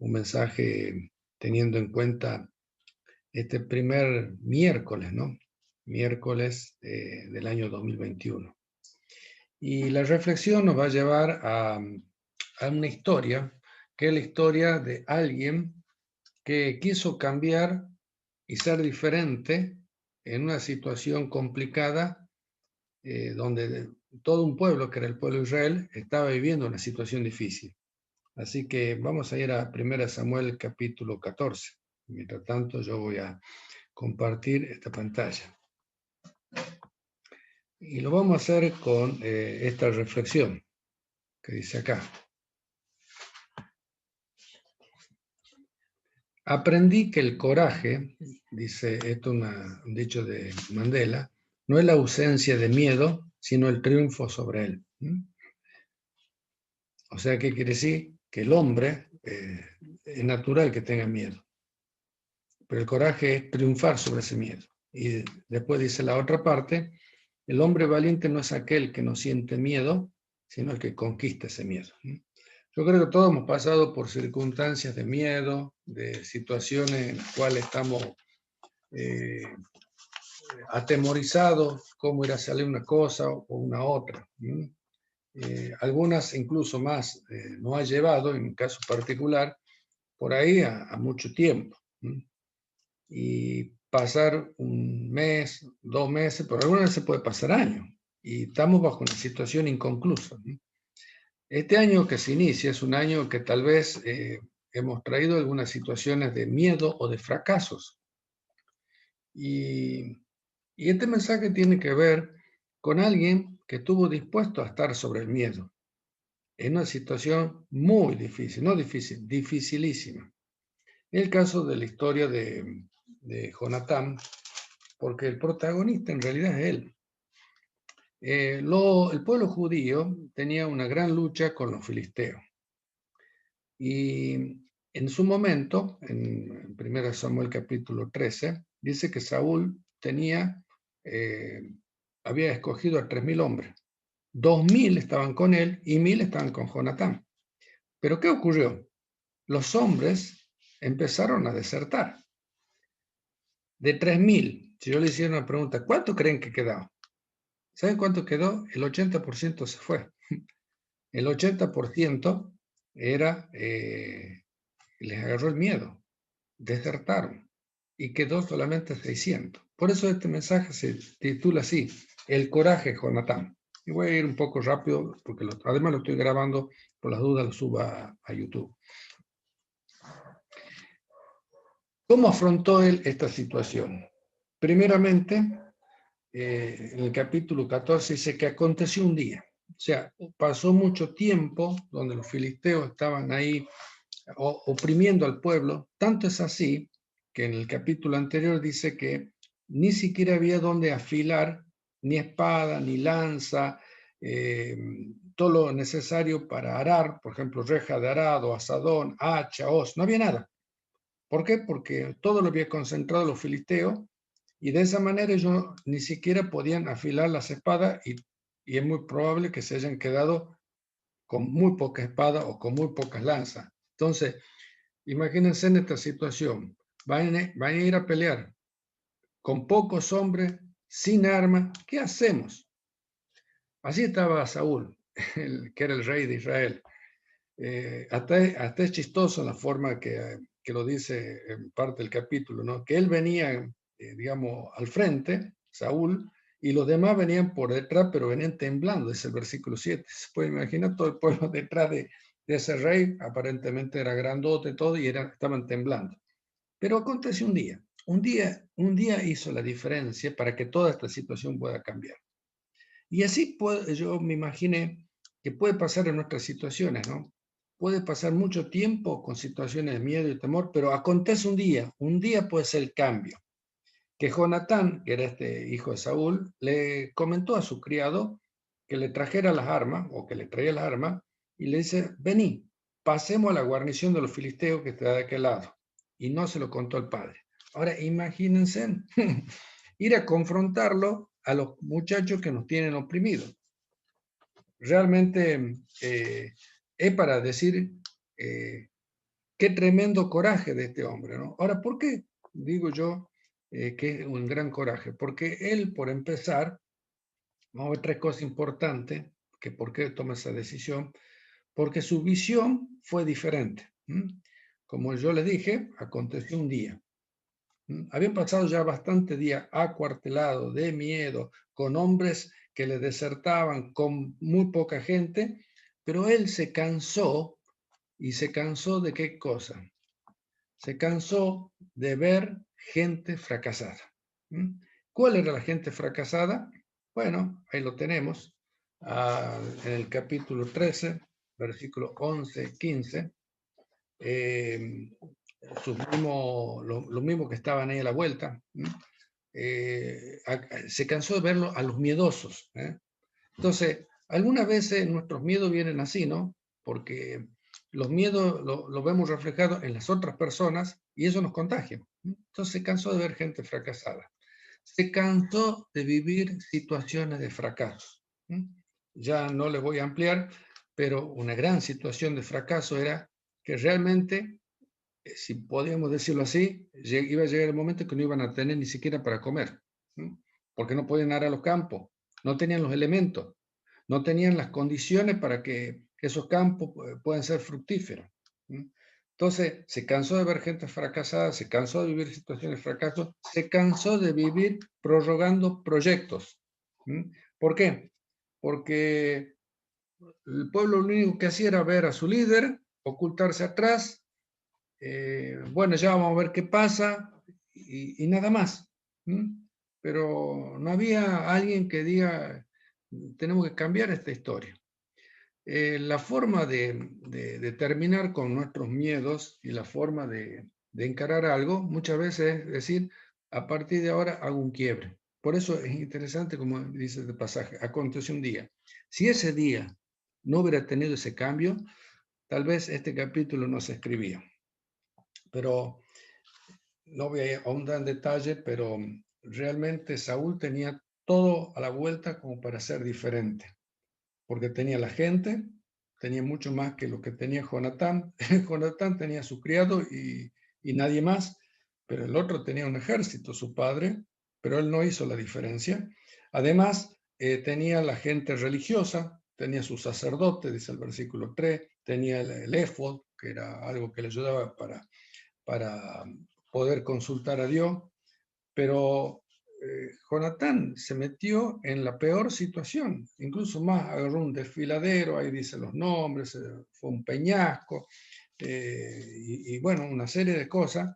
un mensaje teniendo en cuenta este primer miércoles, ¿no? Miércoles del año 2021. Y la reflexión nos va a llevar a una historia, que es la historia de alguien que quiso cambiar y ser diferente en una situación complicada, donde todo un pueblo, que era el pueblo de Israel, estaba viviendo una situación difícil. Así que vamos a ir a 1 Samuel capítulo 14. Mientras tanto, yo voy a compartir esta pantalla. Y lo vamos a hacer con esta reflexión que dice acá. Aprendí que el coraje, dice esto un dicho de Mandela, no es la ausencia de miedo, sino el triunfo sobre él. O sea, ¿qué quiere decir? Que el hombre es natural que tenga miedo, pero el coraje es triunfar sobre ese miedo. Y después dice la otra parte, el hombre valiente no es aquel que no siente miedo, sino el que conquista ese miedo. Yo creo que todos hemos pasado por circunstancias de miedo, de situaciones en las cuales estamos atemorizados, cómo irá a salir una cosa o una otra. Algunas incluso más nos ha llevado, en un caso particular, por ahí a mucho tiempo. Y pasar un mes, 2 meses, pero algunas veces puede pasar años. Y estamos bajo una situación inconclusa. Este año que se inicia es un año que tal vez hemos traído algunas situaciones de miedo o de fracasos. Y este mensaje tiene que ver con alguien que estuvo dispuesto a estar sobre el miedo, en una situación muy difícil, no difícil, dificilísima. El caso de la historia de Jonatán, porque el protagonista en realidad es él. El pueblo judío tenía una gran lucha con los filisteos. Y en su momento, en 1 Samuel capítulo 13, dice que Saúl había escogido a 3.000 hombres. 2.000 estaban con él y 1.000 estaban con Jonatán. Pero ¿qué ocurrió? Los hombres empezaron a desertar. De 3.000, si yo le hiciera una pregunta, ¿cuánto creen que quedó? ¿Saben cuánto quedó? El 80% se fue. El 80% era, les agarró el miedo, desertaron y quedó solamente 600. Por eso este mensaje se titula así, El coraje, Jonatán. Y voy a ir un poco rápido, porque además lo estoy grabando, por las dudas lo subo a YouTube. ¿Cómo afrontó él esta situación? Primeramente, en el capítulo 14 dice que aconteció un día. O sea, pasó mucho tiempo donde los filisteos estaban ahí oprimiendo al pueblo. Tanto es así que en el capítulo anterior dice que ni siquiera había donde afilar ni espada, ni lanza, todo lo necesario para arar, por ejemplo, reja de arado, asadón, hacha, hoz, no había nada. ¿Por qué? Porque todo lo había concentrado los filisteos y de esa manera ellos ni siquiera podían afilar las espadas y es muy probable que se hayan quedado con muy poca espada o con muy pocas lanzas. Entonces, imagínense en esta situación, van a ir a pelear con pocos hombres, sin armas, ¿qué hacemos? Así estaba Saúl, que era el rey de Israel. Hasta es chistoso la forma que lo dice en parte del capítulo, ¿no? Que él venía, digamos, al frente, Saúl, y los demás venían por detrás, pero venían temblando, es el versículo 7. Se puede imaginar todo el pueblo detrás de ese rey, aparentemente era grandote todo, y estaban temblando. Pero acontece un día hizo la diferencia para que toda esta situación pueda cambiar. Y así yo me imaginé que puede pasar en nuestras situaciones, ¿no? Puede pasar mucho tiempo con situaciones de miedo y temor, pero acontece un día puede ser el cambio. Que Jonatán, que era este hijo de Saúl, le comentó a su criado que le trajera las armas, o que le traía las armas, y le dice, vení, pasemos a la guarnición de los filisteos que está de aquel lado. Y no se lo contó al padre. Ahora, imagínense ir a confrontarlo a los muchachos que nos tienen oprimidos. Realmente es para decir, Qué tremendo coraje de este hombre, ¿no? Ahora, ¿por qué digo yo que es un gran coraje? Porque él, por empezar, vamos a ver tres cosas importantes, que por qué toma esa decisión, porque su visión fue diferente. Como yo le dije, aconteció un día. Habían pasado ya bastante días acuartelado, de miedo, con hombres que le desertaban, con muy poca gente, pero él se cansó, y se cansó de qué cosa. Se cansó de ver gente fracasada. ¿Cuál era la gente fracasada? Bueno, ahí lo tenemos, en el capítulo 13, versículo 11, 15. Lo mismo que estaban ahí a la vuelta. Se cansó de verlo a los miedosos. Entonces, algunas veces nuestros miedos vienen así, ¿no? Porque los miedos lo vemos reflejados en las otras personas y eso nos contagia. Entonces se cansó de ver gente fracasada. Se cansó de vivir situaciones de fracaso. Ya no le voy a ampliar, pero una gran situación de fracaso era que realmente, si podíamos decirlo así, iba a llegar el momento que no iban a tener ni siquiera para comer, porque no podían ir a los campos, no tenían los elementos, no tenían las condiciones para que esos campos puedan ser fructíferos. Entonces, se cansó de ver gente fracasada, se cansó de vivir situaciones de fracaso, se cansó de vivir prorrogando proyectos. ¿Por qué? Porque el pueblo lo único que hacía era ver a su líder, ocultarse atrás, bueno, ya vamos a ver qué pasa y nada más. Pero no había alguien que diga, tenemos que cambiar esta historia. La forma de terminar con nuestros miedos y la forma de encarar algo muchas veces es decir, a partir de ahora hago un quiebre. Por eso es interesante, como dice este pasaje, aconteció un día. Si ese día no hubiera tenido ese cambio, tal vez este capítulo no se escribía. Pero no voy a ahondar en detalle, pero realmente Saúl tenía todo a la vuelta como para ser diferente, porque tenía la gente, tenía mucho más que lo que tenía Jonatán. Jonatán tenía su criado y nadie más, pero el otro tenía un ejército, su padre, pero él no hizo la diferencia. Además, tenía la gente religiosa, tenía su sacerdote, dice el versículo 3, tenía el éfod, que era algo que le ayudaba para poder consultar a Dios, pero Jonatán se metió en la peor situación, incluso más, agarró un desfiladero, ahí dice los nombres, fue un peñasco, y bueno, una serie de cosas,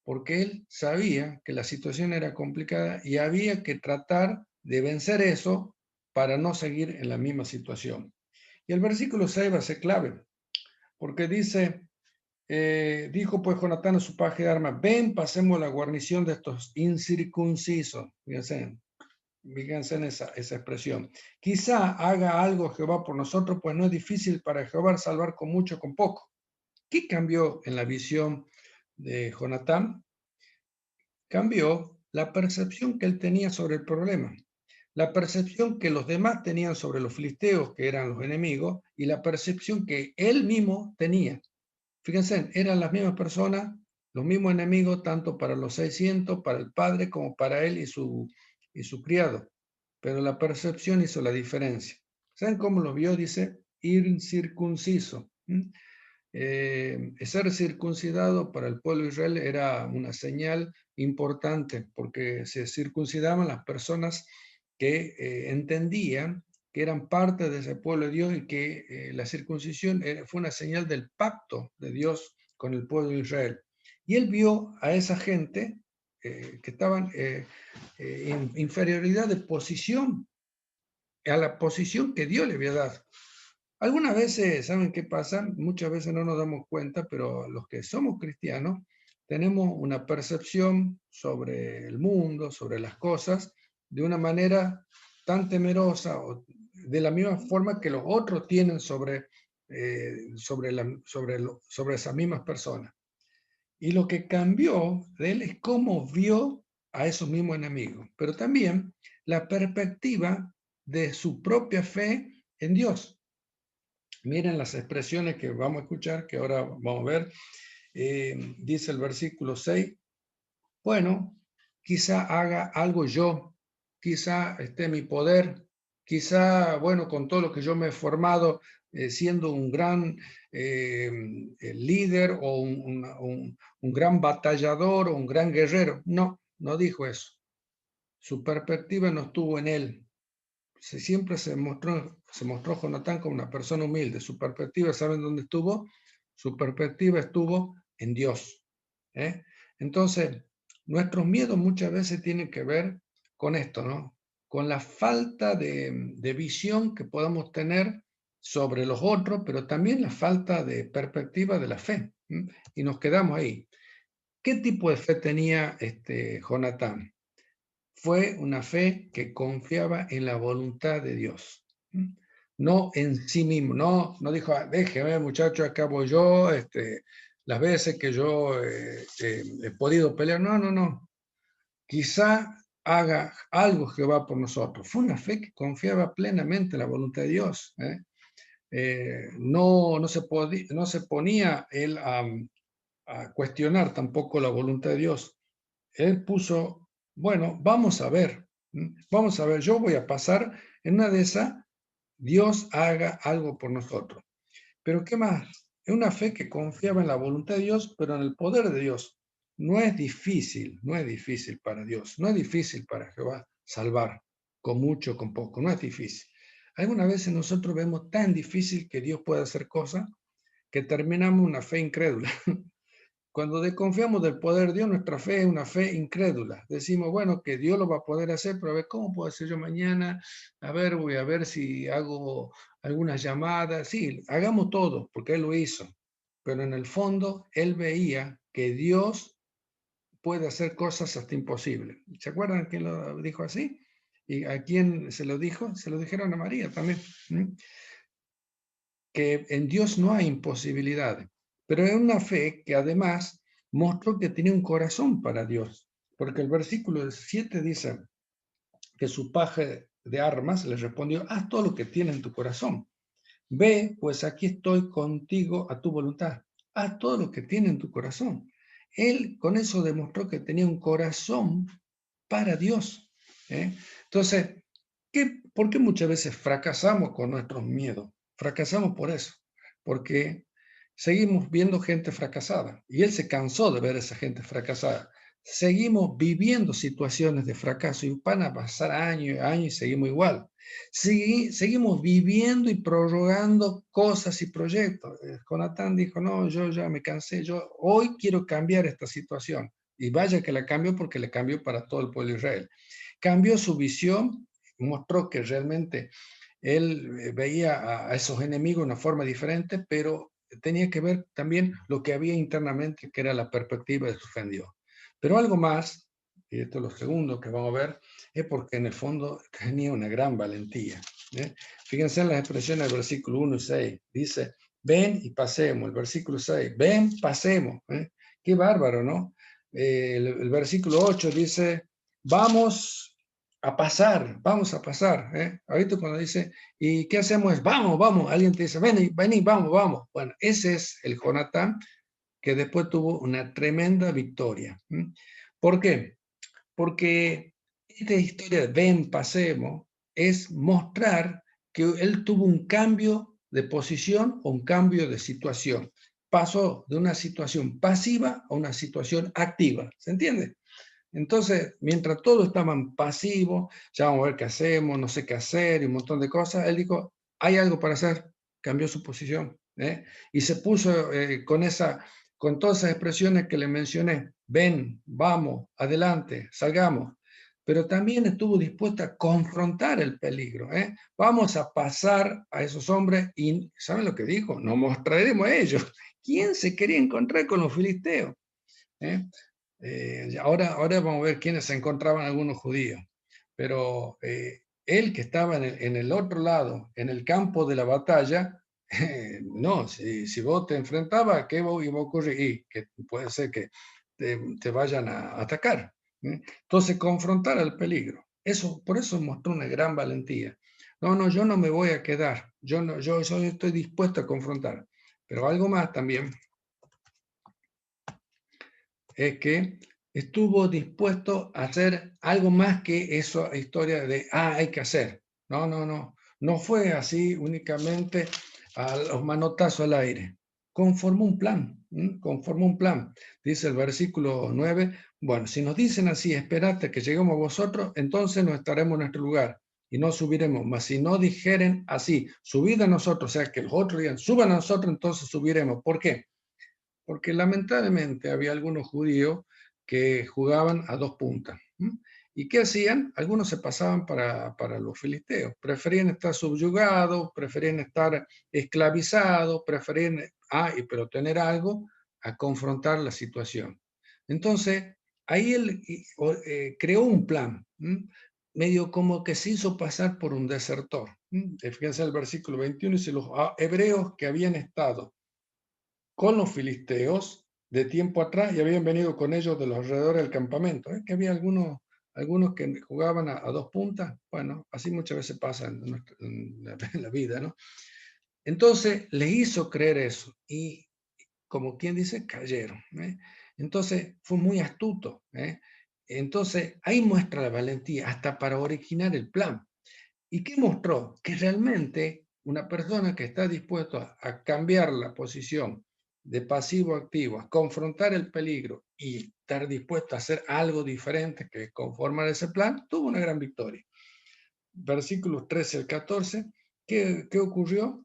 porque él sabía que la situación era complicada y había que tratar de vencer eso para no seguir en la misma situación. Y el versículo 6 va a ser clave, porque dice, dijo pues Jonatán a su paje de armas, ven, pasemos la guarnición de estos incircuncisos. Fíjense en esa expresión. Quizá haga algo Jehová por nosotros, pues no es difícil para Jehová salvar con mucho o con poco. ¿Qué cambió en la visión de Jonatán? Cambió la percepción que él tenía sobre el problema, la percepción que los demás tenían sobre los filisteos, que eran los enemigos, y la percepción que él mismo tenía. Fíjense, eran las mismas personas, los mismos enemigos, tanto para los 600, para el padre, como para él y su criado. Pero la percepción hizo la diferencia. ¿Saben cómo lo vio? Dice, incircunciso. Ser circuncidado para el pueblo de Israel era una señal importante, porque se circuncidaban las personas que entendían que eran parte de ese pueblo de Dios y que la circuncisión fue una señal del pacto de Dios con el pueblo de Israel. Y él vio a esa gente que estaban en inferioridad de posición a la posición que Dios le había dado. Algunas veces, ¿saben qué pasa? Muchas veces no nos damos cuenta, pero los que somos cristianos tenemos una percepción sobre el mundo, sobre las cosas, de una manera tan temerosa o de la misma forma que los otros tienen sobre esas mismas personas. Y lo que cambió de él es cómo vio a esos mismos enemigos, pero también la perspectiva de su propia fe en Dios. Miren las expresiones que vamos a escuchar, que ahora vamos a ver. dice el versículo 6, bueno, quizá haga algo yo, quizá esté mi poder, quizá, bueno, con todo lo que yo me he formado, siendo un gran líder o un gran batallador o un gran guerrero. No, no dijo eso. Su perspectiva no estuvo en él. Siempre se mostró Jonatán como una persona humilde. Su perspectiva, ¿saben dónde estuvo? Su perspectiva estuvo en Dios. ¿eh? Entonces, nuestros miedos muchas veces tienen que ver con esto, ¿no? Con la falta de visión que podamos tener sobre los otros, pero también la falta de perspectiva de la fe. Y nos quedamos ahí. ¿Qué tipo de fe tenía Jonatán? Fue una fe que confiaba en la voluntad de Dios, no en sí mismo, no dijo, déjeme muchacho, acá voy yo, las veces que yo he podido pelear, no, quizá haga algo Jehová por nosotros. Fue una fe que confiaba plenamente en la voluntad de Dios. No se ponía él a cuestionar tampoco la voluntad de Dios. Él puso, bueno, vamos a ver, yo voy a pasar en una de esas, Dios haga algo por nosotros. Pero ¿qué más? Es una fe que confiaba en la voluntad de Dios, pero en el poder de Dios. No es difícil para Dios, no es difícil para Jehová salvar, con mucho, con poco, no es difícil. Algunas veces nosotros vemos tan difícil que Dios puede hacer cosas que terminamos una fe incrédula. Cuando desconfiamos del poder de Dios, nuestra fe es una fe incrédula. Decimos, bueno, que Dios lo va a poder hacer, pero a ver, ¿cómo puedo hacer yo mañana? A ver, voy a ver si hago algunas llamadas. Sí, hagamos todo, porque Él lo hizo. Pero en el fondo, Él veía que Dios puede hacer cosas hasta imposibles. ¿Se acuerdan quién lo dijo así? ¿Y a quién se lo dijo? Se lo dijeron a María también. Que en Dios no hay imposibilidades, pero es una fe que además mostró que tenía un corazón para Dios, porque el versículo 7 dice que su paje de armas le respondió, haz todo lo que tiene en tu corazón, ve, pues aquí estoy contigo a tu voluntad, haz todo lo que tiene en tu corazón. Él con eso demostró que tenía un corazón para Dios. Entonces, ¿por qué muchas veces fracasamos con nuestros miedos? Fracasamos por eso, porque seguimos viendo gente fracasada y él se cansó de ver a esa gente fracasada. Seguimos viviendo situaciones de fracaso y van a pasar años y años y seguimos igual. Seguimos viviendo y prorrogando cosas y proyectos. Jonatán dijo, no, yo ya me cansé, yo hoy quiero cambiar esta situación. Y vaya que la cambió porque le cambió para todo el pueblo de Israel. Cambió su visión, mostró que realmente él veía a esos enemigos de una forma diferente, pero tenía que ver también lo que había internamente, que era la perspectiva de su fe en Dios. Pero algo más, y esto es lo segundo que vamos a ver, es porque en el fondo tenía una gran valentía. Fíjense en las expresiones del versículo 1 y 6. Dice, ven y pasemos. El versículo 6, ven, pasemos. Qué bárbaro, ¿no? El versículo 8 dice, vamos vamos a pasar. Ahorita cuando dice, ¿y qué hacemos? Vamos. Alguien te dice, vení, vamos. Bueno, ese es el Jonatán que después tuvo una tremenda victoria. ¿Por qué? Porque esta historia de ven, pasemos, es mostrar que él tuvo un cambio de posición o un cambio de situación. Pasó de una situación pasiva a una situación activa. ¿Se entiende? Entonces, mientras todos estaban pasivos, ya vamos a ver qué hacemos, no sé qué hacer y un montón de cosas, él dijo, hay algo para hacer, cambió su posición, y se puso con todas esas expresiones que le mencioné, ven, vamos, adelante, salgamos, pero también estuvo dispuesta a confrontar el peligro, vamos a pasar a esos hombres y, ¿saben lo que dijo? Nos mostraremos a ellos. ¿Quién se quería encontrar con los filisteos? Ahora vamos a ver quiénes se encontraban algunos judíos, pero él que estaba en el otro lado, en el campo de la batalla, no, si vos te enfrentabas, ¿qué iba a ocurrir? Y que puede ser que te vayan a atacar. Entonces, confrontar el peligro. Por eso mostró una gran valentía. No, yo no me voy a quedar, yo estoy dispuesto a confrontar. Pero algo más también es que estuvo dispuesto a hacer algo más que esa historia de, hay que hacer. No, no, no. No fue así únicamente a los manotazos al aire. Conformó un plan, conformó un plan. Dice el versículo 9, bueno, si nos dicen así, esperate que lleguemos a vosotros, entonces no estaremos en nuestro lugar y no subiremos. Mas si no dijeren así, subid a nosotros, o sea, que los otros digan, suban a nosotros, entonces subiremos. ¿Por qué? Porque lamentablemente había algunos judíos que jugaban a dos puntas. ¿Y qué hacían? Algunos se pasaban para los filisteos. Preferían estar subyugados, preferían estar esclavizados, preferían, pero tener algo a confrontar la situación. Entonces, ahí él creó un plan, medio como que se hizo pasar por un desertor. Fíjense el versículo 21, dice, los hebreos que habían estado con los filisteos de tiempo atrás y habían venido con ellos de los alrededores del campamento. Que había algunos que jugaban a dos puntas. Bueno, así muchas veces pasa en la vida, ¿no? Entonces les hizo creer eso y, como quien dice, cayeron. Entonces fue muy astuto. Entonces ahí muestra la valentía hasta para originar el plan. ¿Y qué mostró? Que realmente una persona que está dispuesta a cambiar la posición de pasivo a activo, a confrontar el peligro y estar dispuesto a hacer algo diferente que conformar ese plan, tuvo una gran victoria. Versículos 13 al 14, ¿qué ocurrió?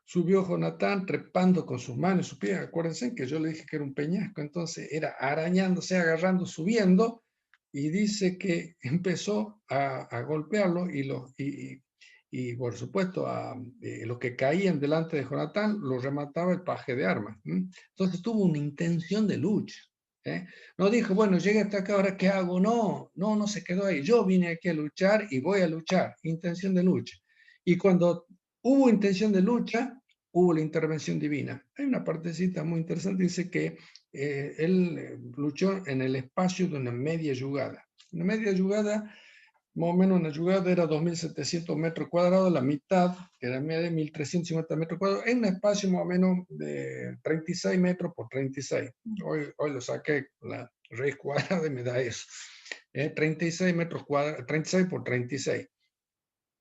Subió Jonatán trepando con sus manos y sus pies. Acuérdense que yo le dije que era un peñasco, entonces era arañándose, agarrando, subiendo, y dice que empezó a golpearlo y por supuesto a los que caían delante de Jonatán los remataba el paje de armas. Entonces tuvo una intención de lucha. No dijo, bueno, llegué hasta acá, ahora ¿qué hago? No, no, no se quedó ahí. Yo vine aquí a luchar y voy a luchar. Intención de lucha. Y cuando hubo intención de lucha, hubo la intervención divina. Hay una partecita muy interesante, dice que él luchó en el espacio de una media yugada. Una media yugada, más o menos una yugada era 2.700 metros cuadrados, la mitad, que era media, 1.350 metros cuadrados, en un espacio más o menos de 36 metros por 36. Hoy lo saqué, la raíz cuadrada y me da eso. 36 metros cuadrados, 36 por 36.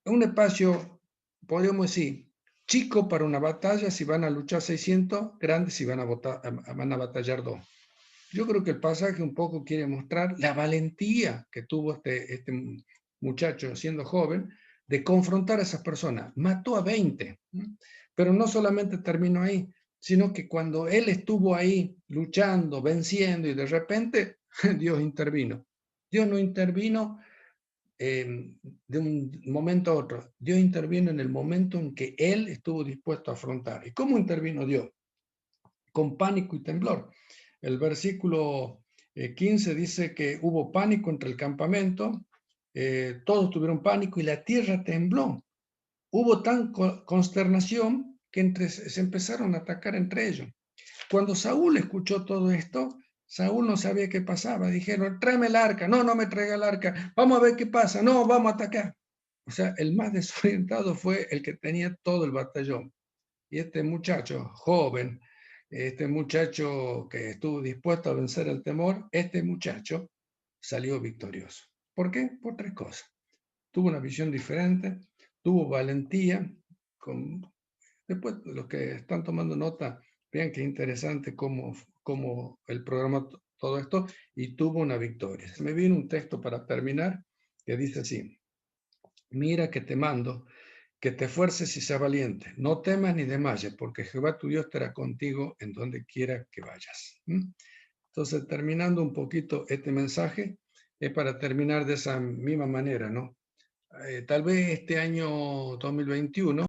Un espacio, podríamos decir, chico para una batalla si van a luchar 600, grande si van a batallar 2. Yo creo que el pasaje un poco quiere mostrar la valentía que tuvo este muchacho siendo joven de confrontar a esas personas. Mató a 20, pero no solamente terminó ahí, sino que cuando él estuvo ahí luchando, venciendo y de repente Dios intervino. Dios no intervino de un momento a otro. Dios intervino en el momento en que él estuvo dispuesto a afrontar. ¿Y cómo intervino Dios? Con pánico y temblor. El versículo 15 dice que hubo pánico entre el campamento, todos tuvieron pánico y la tierra tembló. Hubo tan consternación que se empezaron a atacar entre ellos. Cuando Saúl escuchó todo esto, Saúl no sabía qué pasaba. Dijeron, tráeme el arca. No, no me traiga el arca. Vamos a ver qué pasa. No, vamos a atacar. O sea, el más desorientado fue el que tenía todo el batallón. Y este muchacho joven, este muchacho que estuvo dispuesto a vencer el temor, este muchacho salió victorioso. ¿Por qué? Por tres cosas. Tuvo una visión diferente, tuvo valentía. Después, los que están tomando nota, vean qué interesante cómo el programa todo esto y tuvo una victoria. Se me viene un texto para terminar que dice así: mira que te mando, que te esfuerces y seas valiente. No temas ni desmayes, porque Jehová tu Dios estará contigo en donde quiera que vayas. Entonces, terminando un poquito este mensaje, es para terminar de esa misma manera, ¿no? Tal vez este año 2021